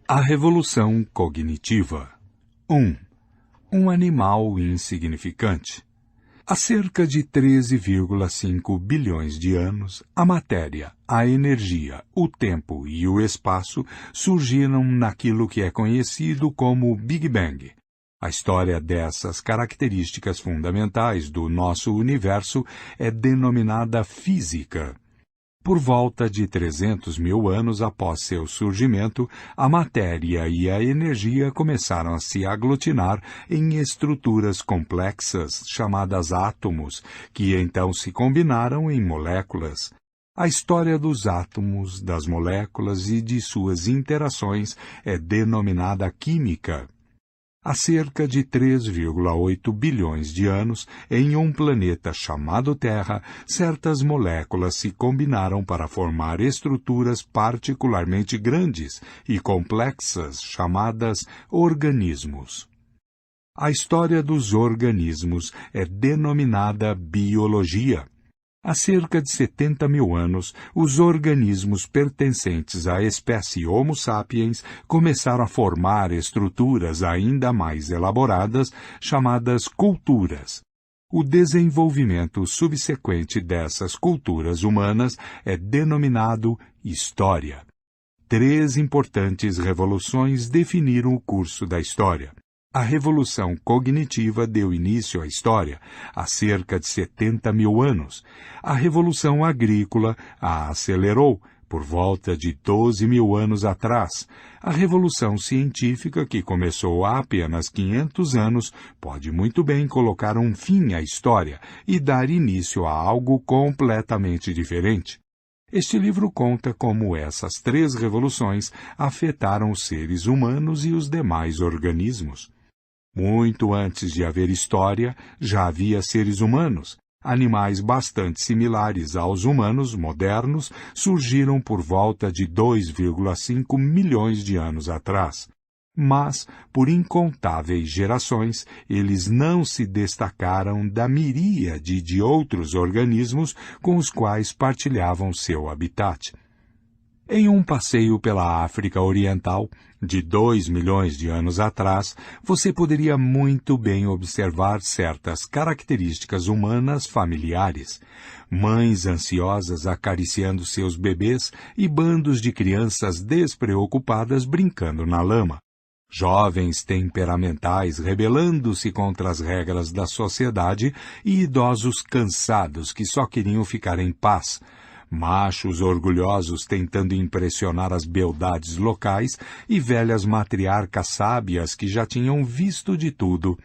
A Revolução Cognitiva. 1. Um animal insignificante. Há cerca de 13,5 bilhões de anos, a matéria, a energia, o tempo e o espaço surgiram naquilo que é conhecido como Big Bang. A história dessas características fundamentais do nosso universo é denominada física. Por volta de 300 mil anos após seu surgimento, a matéria e a energia começaram a se aglutinar em estruturas complexas chamadas átomos, que então se combinaram em moléculas. A história dos átomos, das moléculas e de suas interações é denominada química. Há cerca de 3,8 bilhões de anos, em um planeta chamado Terra, certas moléculas se combinaram para formar estruturas particularmente grandes e complexas chamadas organismos. A história dos organismos é denominada biologia. Há cerca de 70 mil anos, os organismos pertencentes à espécie Homo sapiens começaram a formar estruturas ainda mais elaboradas, chamadas culturas. O desenvolvimento subsequente dessas culturas humanas é denominado história. 3 importantes revoluções definiram o curso da história. A Revolução Cognitiva deu início à história há cerca de 70 mil anos. A Revolução Agrícola a acelerou por volta de 12 mil anos atrás. A Revolução Científica, que começou há apenas 500 anos, pode muito bem colocar um fim à história e dar início a algo completamente diferente. Este livro conta como essas 3 revoluções afetaram os seres humanos e os demais organismos. Muito antes de haver história, já havia seres humanos. Animais bastante similares aos humanos modernos surgiram por volta de 2,5 milhões de anos atrás. Mas, por incontáveis gerações, eles não se destacaram da miríade de outros organismos com os quais partilhavam seu habitat. Em um passeio pela África Oriental, de 2 milhões de anos atrás, você poderia muito bem observar certas características humanas familiares. Mães ansiosas acariciando seus bebês e bandos de crianças despreocupadas brincando na lama. Jovens temperamentais rebelando-se contra as regras da sociedade e idosos cansados que só queriam ficar em paz. Machos orgulhosos tentando impressionar as beldades locais e velhas matriarcas sábias que já tinham visto de tudo.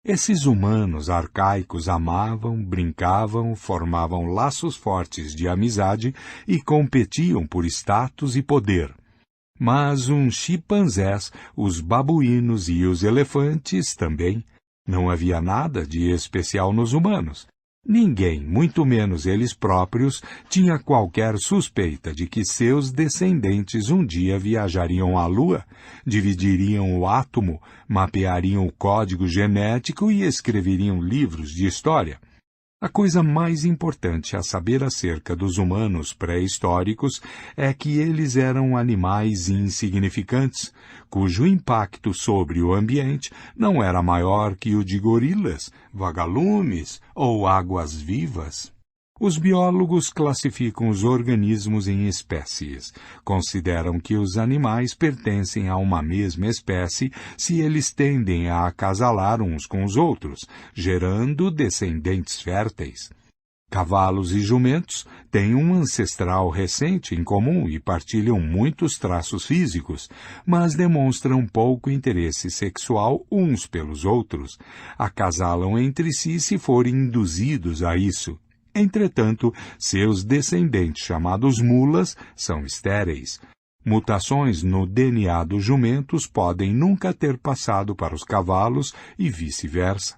Esses humanos arcaicos amavam, brincavam, formavam laços fortes de amizade e competiam por status e poder. Mas uns chimpanzés, os babuínos e os elefantes também. Não havia nada de especial nos humanos. Ninguém, muito menos eles próprios, tinha qualquer suspeita de que seus descendentes um dia viajariam à Lua, dividiriam o átomo, mapeariam o código genético e escreveriam livros de história. A coisa mais importante a saber acerca dos humanos pré-históricos é que eles eram animais insignificantes, cujo impacto sobre o ambiente não era maior que o de gorilas, vagalumes ou águas-vivas. Os biólogos classificam os organismos em espécies. Consideram que os animais pertencem a uma mesma espécie se eles tendem a acasalar uns com os outros, gerando descendentes férteis. Cavalos e jumentos têm um ancestral recente em comum e partilham muitos traços físicos, mas demonstram pouco interesse sexual uns pelos outros. Acasalam entre si se forem induzidos a isso. Entretanto, seus descendentes, chamados mulas, são estéreis. Mutações no DNA dos jumentos podem nunca ter passado para os cavalos e vice-versa.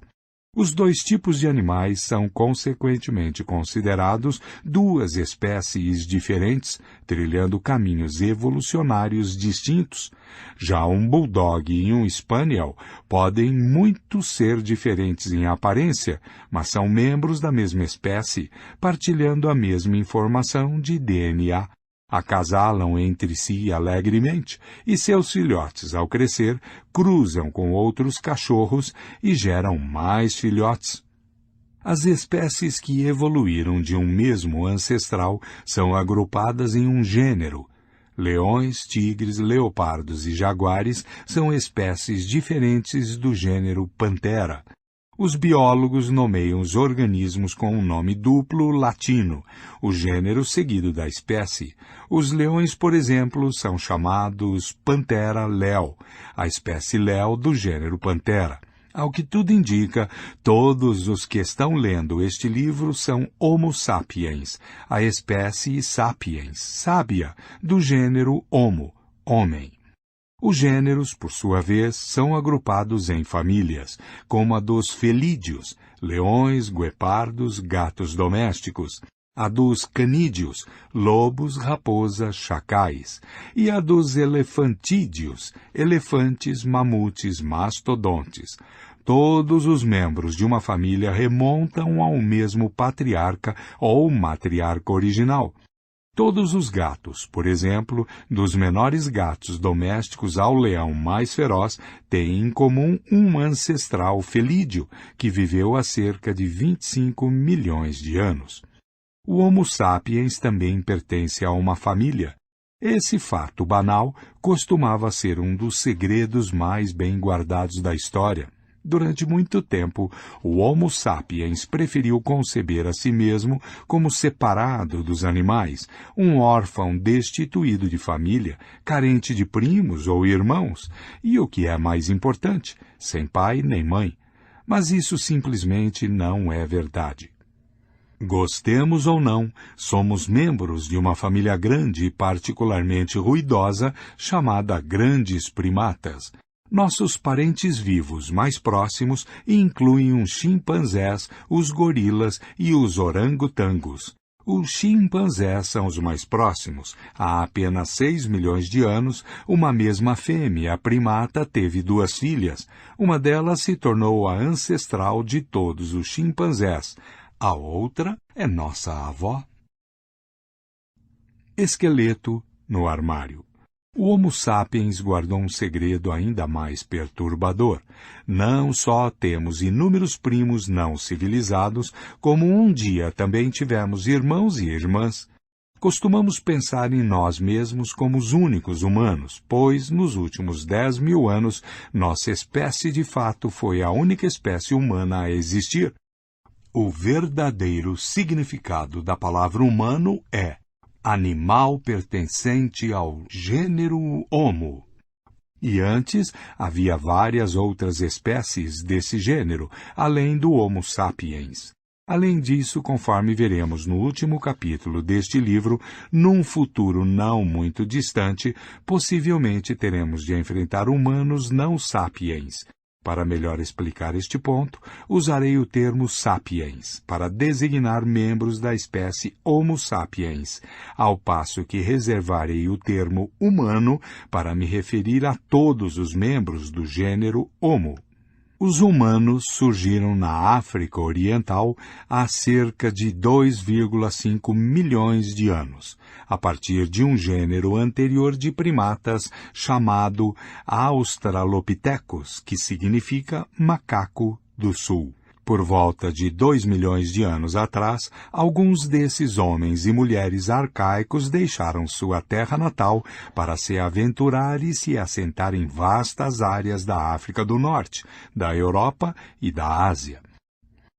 Os 2 tipos de animais são consequentemente considerados 2 espécies diferentes, trilhando caminhos evolucionários distintos. Já um bulldog e um spaniel podem muito ser diferentes em aparência, mas são membros da mesma espécie, partilhando a mesma informação de DNA. Acasalam entre si alegremente, e seus filhotes, ao crescer, cruzam com outros cachorros e geram mais filhotes. As espécies que evoluíram de um mesmo ancestral são agrupadas em um gênero. Leões, tigres, leopardos e jaguares são espécies diferentes do gênero Panthera. Os biólogos nomeiam os organismos com um nome duplo latino, o gênero seguido da espécie. Os leões, por exemplo, são chamados Panthera leo, a espécie leo do gênero Panthera. Ao que tudo indica, todos os que estão lendo este livro são Homo sapiens, a espécie sapiens, sábia, do gênero Homo, homem. Os gêneros, por sua vez, são agrupados em famílias, como a dos felídeos, leões, guepardos, gatos domésticos, a dos canídeos, lobos, raposas, chacais, e a dos elefantídeos, elefantes, mamutes, mastodontes. Todos os membros de uma família remontam ao mesmo patriarca ou matriarca original. Todos os gatos, por exemplo, dos menores gatos domésticos ao leão mais feroz, têm em comum um ancestral felídeo que viveu há cerca de 25 milhões de anos. O Homo sapiens também pertence a uma família. Esse fato banal costumava ser um dos segredos mais bem guardados da história. Durante muito tempo, o Homo sapiens preferiu conceber a si mesmo como separado dos animais, um órfão destituído de família, carente de primos ou irmãos, e o que é mais importante, sem pai nem mãe. Mas isso simplesmente não é verdade. Gostemos ou não, somos membros de uma família grande e particularmente ruidosa chamada grandes primatas. Nossos parentes vivos mais próximos incluem os chimpanzés, os gorilas e os orangotangos. Os chimpanzés são os mais próximos. Há apenas 6 milhões de anos, uma mesma fêmea primata teve 2 filhas. Uma delas se tornou a ancestral de todos os chimpanzés. A outra é nossa avó. Esqueleto no armário. O Homo sapiens guardou um segredo ainda mais perturbador. Não só temos inúmeros primos não civilizados, como um dia também tivemos irmãos e irmãs. Costumamos pensar em nós mesmos como os únicos humanos, pois, nos últimos 10 mil anos, nossa espécie de fato foi a única espécie humana a existir. O verdadeiro significado da palavra humano é animal pertencente ao gênero Homo. E antes, havia várias outras espécies desse gênero, além do Homo sapiens. Além disso, conforme veremos no último capítulo deste livro, num futuro não muito distante, possivelmente teremos de enfrentar humanos não sapiens. Para melhor explicar este ponto, usarei o termo sapiens para designar membros da espécie Homo sapiens, ao passo que reservarei o termo humano para me referir a todos os membros do gênero Homo. Os humanos surgiram na África Oriental há cerca de 2,5 milhões de anos, a partir de um gênero anterior de primatas chamado Australopithecus, que significa macaco do sul. Por volta de 2 milhões de anos atrás, alguns desses homens e mulheres arcaicos deixaram sua terra natal para se aventurar e se assentar em vastas áreas da África do Norte, da Europa e da Ásia.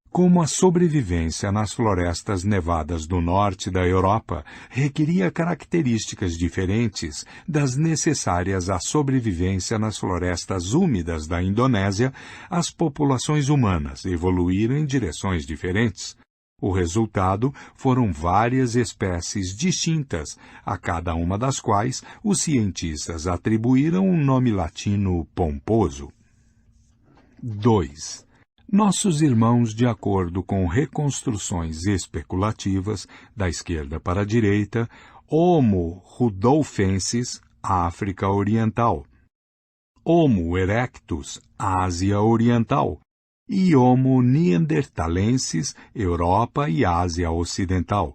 Como a sobrevivência nas florestas nevadas do norte da Europa requeria características diferentes das necessárias à sobrevivência nas florestas úmidas da Indonésia, as populações humanas evoluíram em direções diferentes. O resultado foram várias espécies distintas, a cada uma das quais os cientistas atribuíram um nome latino pomposo. 2. Nossos irmãos, de acordo com reconstruções especulativas, da esquerda para a direita, Homo rudolfensis, África Oriental, Homo erectus, Ásia Oriental, e Homo neanderthalensis, Europa e Ásia Ocidental.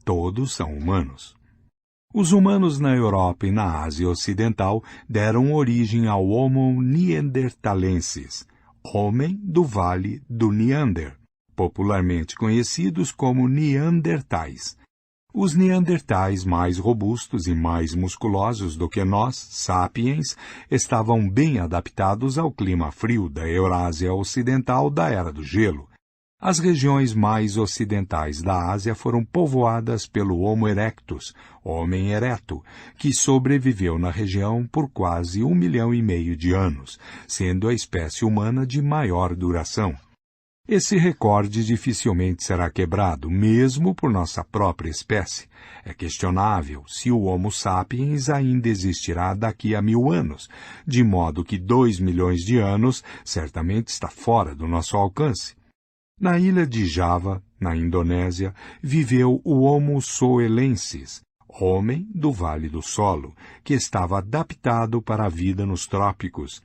Todos são humanos. Os humanos na Europa e na Ásia Ocidental deram origem ao Homo neanderthalensis, homem do Vale do Neander, popularmente conhecidos como Neandertais. Os Neandertais mais robustos e mais musculosos do que nós, sapiens, estavam bem adaptados ao clima frio da Eurásia Ocidental da Era do Gelo. As regiões mais ocidentais da Ásia foram povoadas pelo Homo erectus, homem ereto, que sobreviveu na região por quase 1,5 milhão de anos, sendo a espécie humana de maior duração. Esse recorde dificilmente será quebrado, mesmo por nossa própria espécie. É questionável se o Homo sapiens ainda existirá daqui a 1000 anos, de modo que 2 milhões de anos certamente está fora do nosso alcance. Na ilha de Java, na Indonésia, viveu o Homo soelensis, homem do Vale do Solo, que estava adaptado para a vida nos trópicos.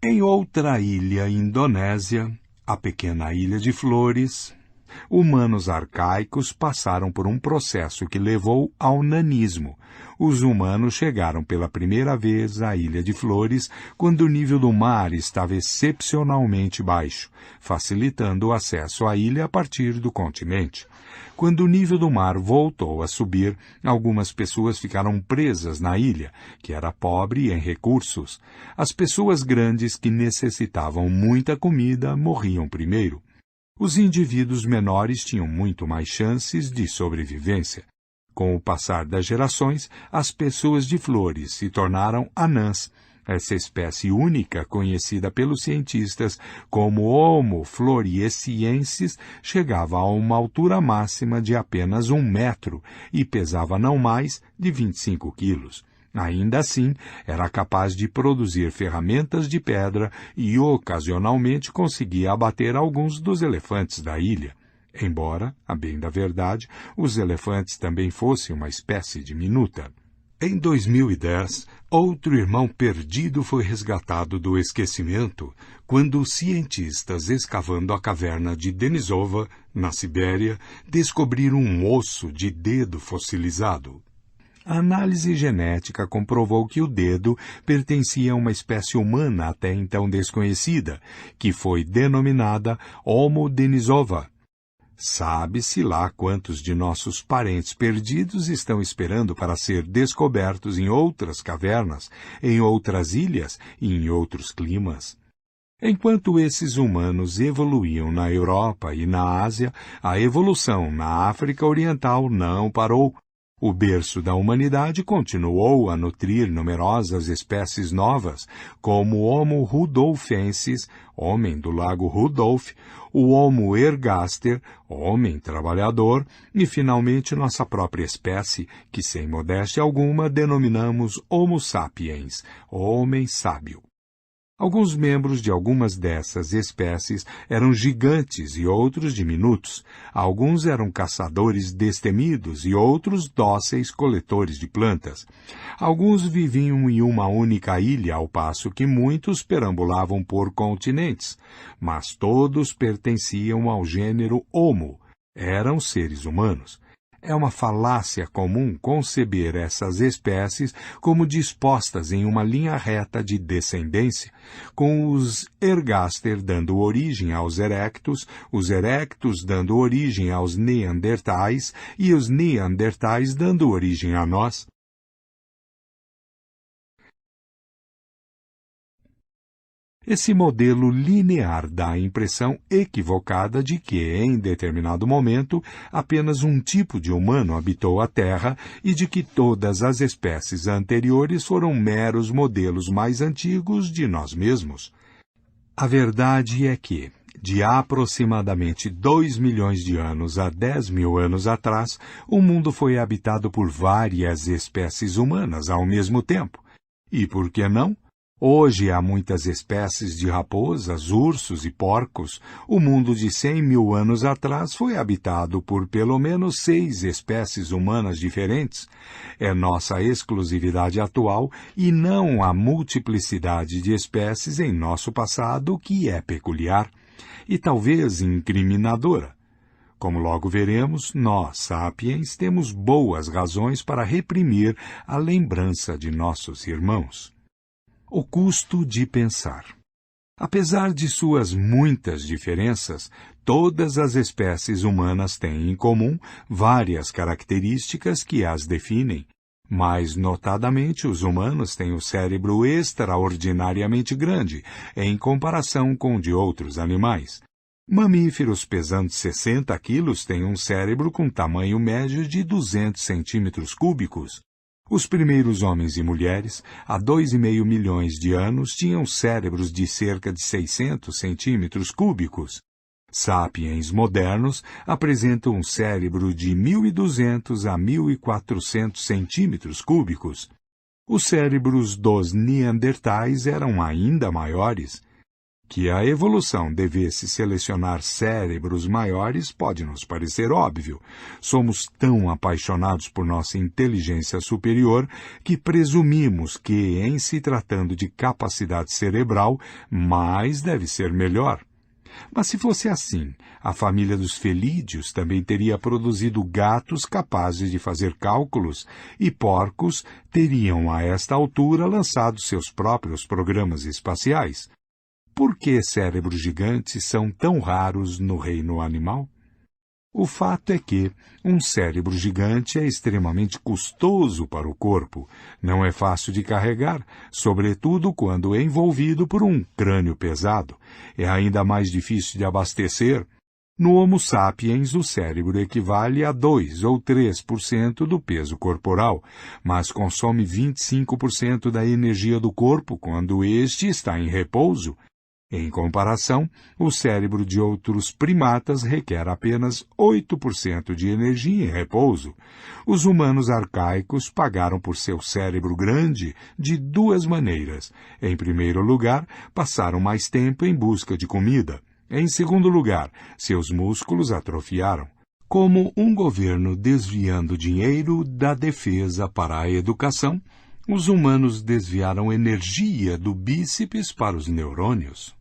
Em outra ilha indonésia, a pequena Ilha de Flores, humanos arcaicos passaram por um processo que levou ao nanismo. Os humanos chegaram pela primeira vez à Ilha de Flores quando o nível do mar estava excepcionalmente baixo, facilitando o acesso à ilha a partir do continente. Quando o nível do mar voltou a subir, algumas pessoas ficaram presas na ilha, que era pobre em recursos. As pessoas grandes que necessitavam muita comida morriam primeiro. Os indivíduos menores tinham muito mais chances de sobrevivência. Com o passar das gerações, as pessoas de Flores se tornaram anãs. Essa espécie única, conhecida pelos cientistas como Homo floresiensis, chegava a uma altura máxima de apenas 1 metro e pesava não mais de 25 quilos. Ainda assim, era capaz de produzir ferramentas de pedra e ocasionalmente conseguia abater alguns dos elefantes da ilha. Embora, a bem da verdade, os elefantes também fossem uma espécie diminuta. Em 2010, outro irmão perdido foi resgatado do esquecimento quando cientistas escavando a caverna de Denisova, na Sibéria, descobriram um osso de dedo fossilizado. A análise genética comprovou que o dedo pertencia a uma espécie humana até então desconhecida, que foi denominada Homo denisova. Sabe-se lá quantos de nossos parentes perdidos estão esperando para ser descobertos em outras cavernas, em outras ilhas e em outros climas. Enquanto esses humanos evoluíam na Europa e na Ásia, a evolução na África Oriental não parou. O berço da humanidade continuou a nutrir numerosas espécies novas, como o Homo rudolfensis, homem do lago Rudolf, o Homo ergaster, homem trabalhador, e finalmente nossa própria espécie, que sem modéstia alguma denominamos Homo sapiens, homem sábio. Alguns membros de algumas dessas espécies eram gigantes e outros diminutos. Alguns eram caçadores destemidos e outros dóceis coletores de plantas. Alguns viviam em uma única ilha, ao passo que muitos perambulavam por continentes. Mas todos pertenciam ao gênero Homo. Eram seres humanos. É uma falácia comum conceber essas espécies como dispostas em uma linha reta de descendência, com os ergaster dando origem aos erectus, os erectus dando origem aos neandertais e os neandertais dando origem a nós. Esse modelo linear dá a impressão equivocada de que, em determinado momento, apenas um tipo de humano habitou a Terra e de que todas as espécies anteriores foram meros modelos mais antigos de nós mesmos. A verdade é que, de aproximadamente 2 milhões de anos a 10 mil anos atrás, o mundo foi habitado por várias espécies humanas ao mesmo tempo. E por que não? Hoje há muitas espécies de raposas, ursos e porcos. O mundo de 100 mil anos atrás foi habitado por pelo menos 6 espécies humanas diferentes. É nossa exclusividade atual e não a multiplicidade de espécies em nosso passado que é peculiar e talvez incriminadora. Como logo veremos, nós, sapiens, temos boas razões para reprimir a lembrança de nossos irmãos. O custo de pensar. Apesar de suas muitas diferenças, todas as espécies humanas têm em comum várias características que as definem. Mais notadamente, os humanos têm o cérebro extraordinariamente grande, em comparação com o de outros animais. Mamíferos pesando 60 quilos têm um cérebro com tamanho médio de 200 centímetros cúbicos. Os primeiros homens e mulheres, há 2,5 milhões de anos, tinham cérebros de cerca de 600 centímetros cúbicos. Sapiens modernos apresentam um cérebro de 1.200 a 1.400 centímetros cúbicos. Os cérebros dos neandertais eram ainda maiores. Que a evolução devesse selecionar cérebros maiores pode nos parecer óbvio. Somos tão apaixonados por nossa inteligência superior que presumimos que, em se tratando de capacidade cerebral, mais deve ser melhor. Mas se fosse assim, a família dos felídeos também teria produzido gatos capazes de fazer cálculos e porcos teriam, a esta altura, lançado seus próprios programas espaciais. Por que cérebros gigantes são tão raros no reino animal? O fato é que um cérebro gigante é extremamente custoso para o corpo. Não é fácil de carregar, sobretudo quando é envolvido por um crânio pesado. É ainda mais difícil de abastecer. No Homo sapiens, o cérebro equivale a 2 ou 3% do peso corporal, mas consome 25% da energia do corpo quando este está em repouso. Em comparação, o cérebro de outros primatas requer apenas 8% de energia em repouso. Os humanos arcaicos pagaram por seu cérebro grande de duas maneiras. Em primeiro lugar, passaram mais tempo em busca de comida. Em segundo lugar, seus músculos atrofiaram. Como um governo desviando dinheiro da defesa para a educação, os humanos desviaram energia do bíceps para os neurônios.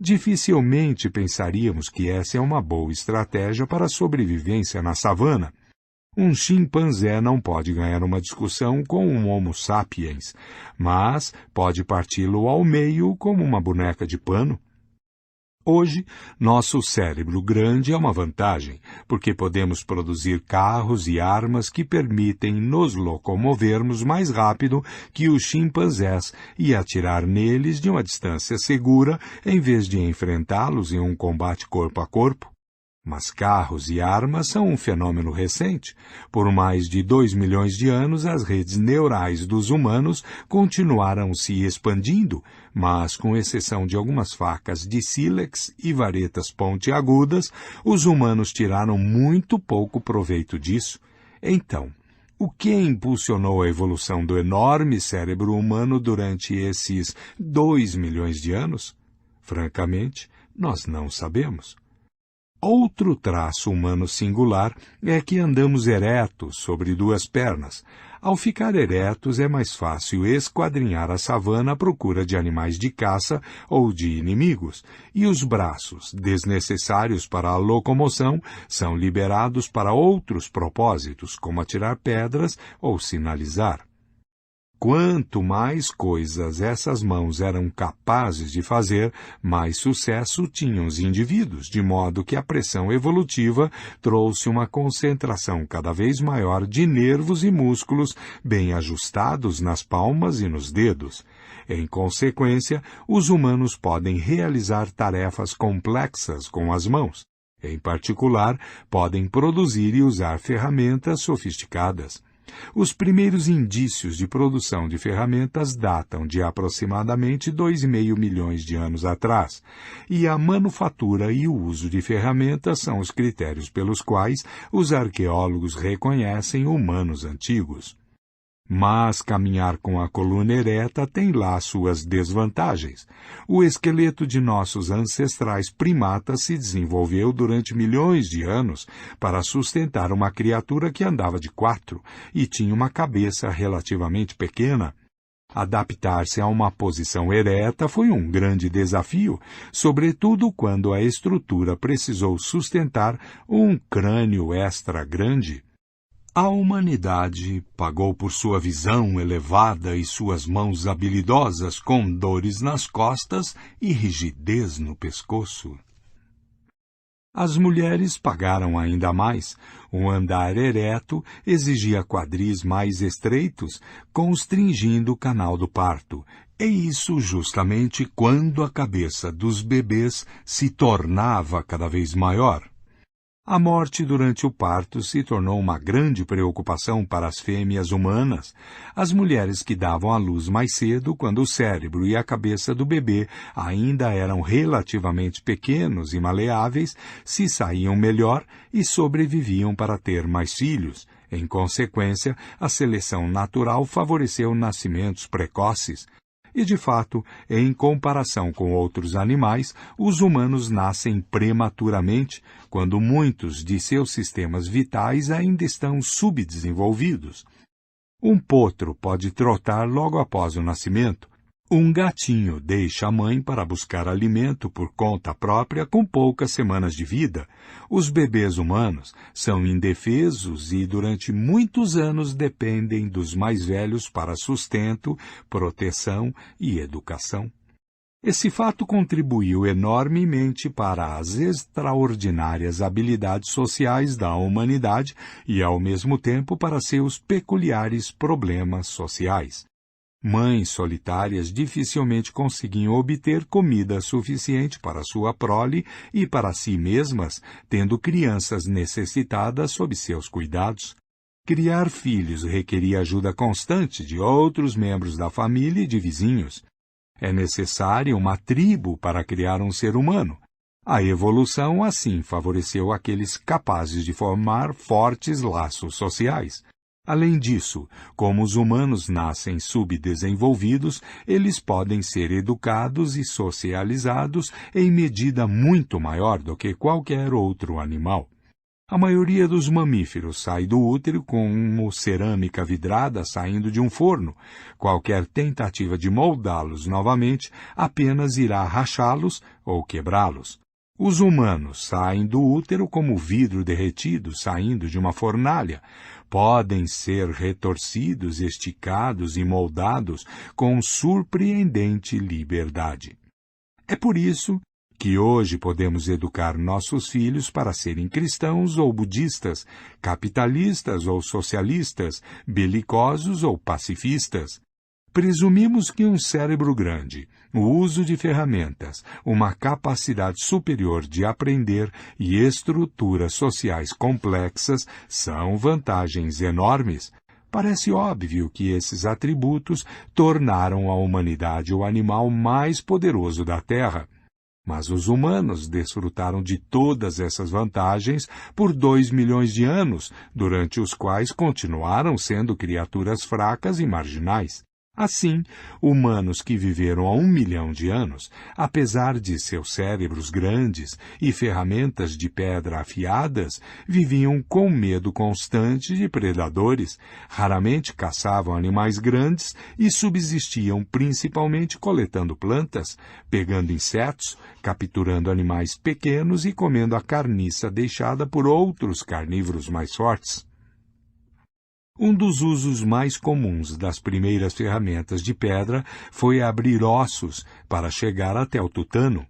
Dificilmente pensaríamos que essa é uma boa estratégia para a sobrevivência na savana. Um chimpanzé não pode ganhar uma discussão com um Homo sapiens, mas pode parti-lo ao meio como uma boneca de pano. Hoje, nosso cérebro grande é uma vantagem, porque podemos produzir carros e armas que permitem nos locomovermos mais rápido que os chimpanzés e atirar neles de uma distância segura em vez de enfrentá-los em um combate corpo a corpo. Mas carros e armas são um fenômeno recente. Por mais de 2 milhões de anos, as redes neurais dos humanos continuaram se expandindo, mas, com exceção de algumas facas de sílex e varetas pontiagudas, os humanos tiraram muito pouco proveito disso. Então, o que impulsionou a evolução do enorme cérebro humano durante esses 2 milhões de anos? Francamente, nós não sabemos. Outro traço humano singular é que andamos eretos sobre duas pernas. Ao ficar eretos, é mais fácil esquadrinhar a savana à procura de animais de caça ou de inimigos, e os braços, desnecessários para a locomoção, são liberados para outros propósitos, como atirar pedras ou sinalizar. Quanto mais coisas essas mãos eram capazes de fazer, mais sucesso tinham os indivíduos, de modo que a pressão evolutiva trouxe uma concentração cada vez maior de nervos e músculos bem ajustados nas palmas e nos dedos. Em consequência, os humanos podem realizar tarefas complexas com as mãos. Em particular, podem produzir e usar ferramentas sofisticadas. Os primeiros indícios de produção de ferramentas datam de aproximadamente 2,5 milhões de anos atrás, e a manufatura e o uso de ferramentas são os critérios pelos quais os arqueólogos reconhecem humanos antigos. Mas caminhar com a coluna ereta tem lá suas desvantagens. O esqueleto de nossos ancestrais primatas se desenvolveu durante milhões de anos para sustentar uma criatura que andava de 4 e tinha uma cabeça relativamente pequena. Adaptar-se a uma posição ereta foi um grande desafio, sobretudo quando a estrutura precisou sustentar um crânio extra grande. A humanidade pagou por sua visão elevada e suas mãos habilidosas com dores nas costas e rigidez no pescoço. As mulheres pagaram ainda mais. O andar ereto exigia quadris mais estreitos, constringindo o canal do parto. E isso justamente quando a cabeça dos bebês se tornava cada vez maior. A morte durante o parto se tornou uma grande preocupação para as fêmeas humanas, as mulheres que davam à luz mais cedo, quando o cérebro e a cabeça do bebê ainda eram relativamente pequenos e maleáveis, se saíam melhor e sobreviviam para ter mais filhos. Em consequência, a seleção natural favoreceu nascimentos precoces. E, de fato, em comparação com outros animais, os humanos nascem prematuramente, quando muitos de seus sistemas vitais ainda estão subdesenvolvidos. Um potro pode trotar logo após o nascimento. Um gatinho deixa a mãe para buscar alimento por conta própria com poucas semanas de vida. Os bebês humanos são indefesos e durante muitos anos dependem dos mais velhos para sustento, proteção e educação. Esse fato contribuiu enormemente para as extraordinárias habilidades sociais da humanidade e, ao mesmo tempo, para seus peculiares problemas sociais. Mães solitárias dificilmente conseguiam obter comida suficiente para sua prole e para si mesmas, tendo crianças necessitadas sob seus cuidados. Criar filhos requeria ajuda constante de outros membros da família e de vizinhos. É necessária uma tribo para criar um ser humano. A evolução, assim, favoreceu aqueles capazes de formar fortes laços sociais. Além disso, como os humanos nascem subdesenvolvidos, eles podem ser educados e socializados em medida muito maior do que qualquer outro animal. A maioria dos mamíferos sai do útero como cerâmica vidrada saindo de um forno. Qualquer tentativa de moldá-los novamente apenas irá rachá-los ou quebrá-los. Os humanos saem do útero como vidro derretido saindo de uma fornalha. Podem ser retorcidos, esticados e moldados com surpreendente liberdade. É por isso que hoje podemos educar nossos filhos para serem cristãos ou budistas, capitalistas ou socialistas, belicosos ou pacifistas. Presumimos que um cérebro grande, o uso de ferramentas, uma capacidade superior de aprender e estruturas sociais complexas são vantagens enormes. Parece óbvio que esses atributos tornaram a humanidade o animal mais poderoso da Terra. Mas os humanos desfrutaram de todas essas vantagens por 2 milhões de anos, durante os quais continuaram sendo criaturas fracas e marginais. Assim, humanos que viveram há 1 milhão de anos, apesar de seus cérebros grandes e ferramentas de pedra afiadas, viviam com medo constante de predadores, raramente caçavam animais grandes e subsistiam principalmente coletando plantas, pegando insetos, capturando animais pequenos e comendo a carniça deixada por outros carnívoros mais fortes. Um dos usos mais comuns das primeiras ferramentas de pedra foi abrir ossos para chegar até o tutano.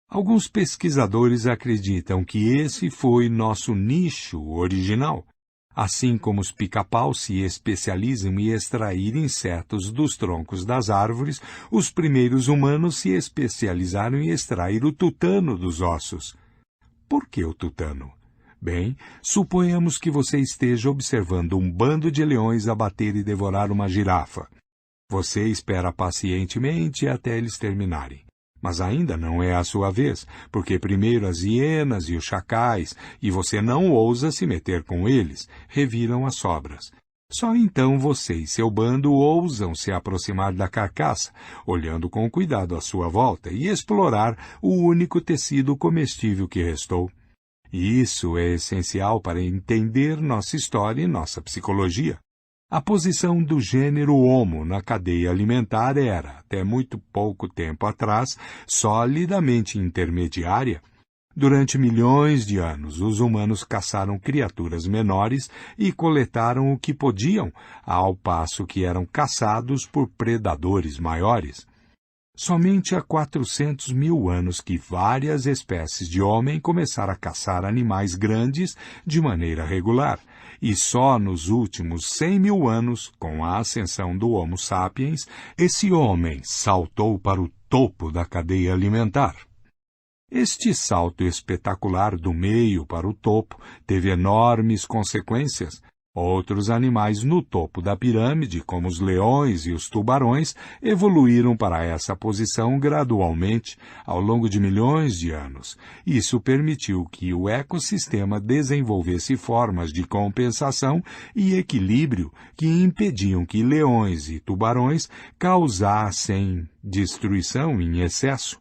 Alguns pesquisadores acreditam que esse foi nosso nicho original. Assim como os pica-paus se especializam em extrair insetos dos troncos das árvores, os primeiros humanos se especializaram em extrair o tutano dos ossos. Por que o tutano? Bem, suponhamos que você esteja observando um bando de leões abater e devorar uma girafa. Você espera pacientemente até eles terminarem. Mas ainda não é a sua vez, porque primeiro as hienas e os chacais, e você não ousa se meter com eles, reviram as sobras. Só então você e seu bando ousam se aproximar da carcaça, olhando com cuidado à sua volta e explorar o único tecido comestível que restou. Isso é essencial para entender nossa história e nossa psicologia. A posição do gênero Homo na cadeia alimentar era, até muito pouco tempo atrás, solidamente intermediária. Durante milhões de anos, os humanos caçaram criaturas menores e coletaram o que podiam, ao passo que eram caçados por predadores maiores. Somente há 400 mil anos que várias espécies de homem começaram a caçar animais grandes de maneira regular, e só nos últimos 100 mil anos, com a ascensão do Homo sapiens, esse homem saltou para o topo da cadeia alimentar. Este salto espetacular do meio para o topo teve enormes consequências. Outros animais no topo da pirâmide, como os leões e os tubarões, evoluíram para essa posição gradualmente ao longo de milhões de anos. Isso permitiu que o ecossistema desenvolvesse formas de compensação e equilíbrio que impediam que leões e tubarões causassem destruição em excesso.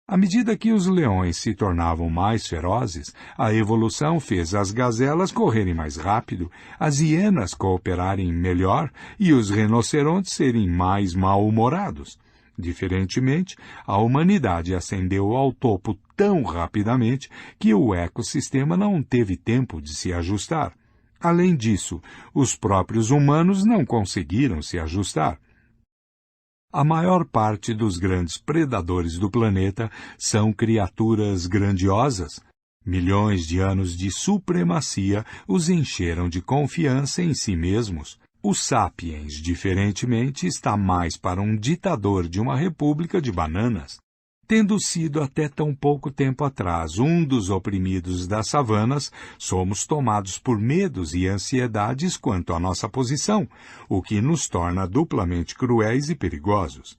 À medida que os leões se tornavam mais ferozes, a evolução fez as gazelas correrem mais rápido, as hienas cooperarem melhor e os rinocerontes serem mais mal-humorados. Diferentemente, a humanidade ascendeu ao topo tão rapidamente que o ecossistema não teve tempo de se ajustar. Além disso, os próprios humanos não conseguiram se ajustar. A maior parte dos grandes predadores do planeta são criaturas grandiosas. Milhões de anos de supremacia os encheram de confiança em si mesmos. O sapiens, diferentemente, está mais para um ditador de uma república de bananas. Tendo sido até tão pouco tempo atrás um dos oprimidos das savanas, somos tomados por medos e ansiedades quanto à nossa posição, o que nos torna duplamente cruéis e perigosos.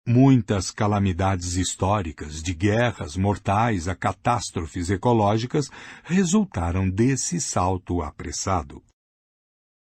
Muitas calamidades históricas, de guerras mortais a catástrofes ecológicas, resultaram desse salto apressado.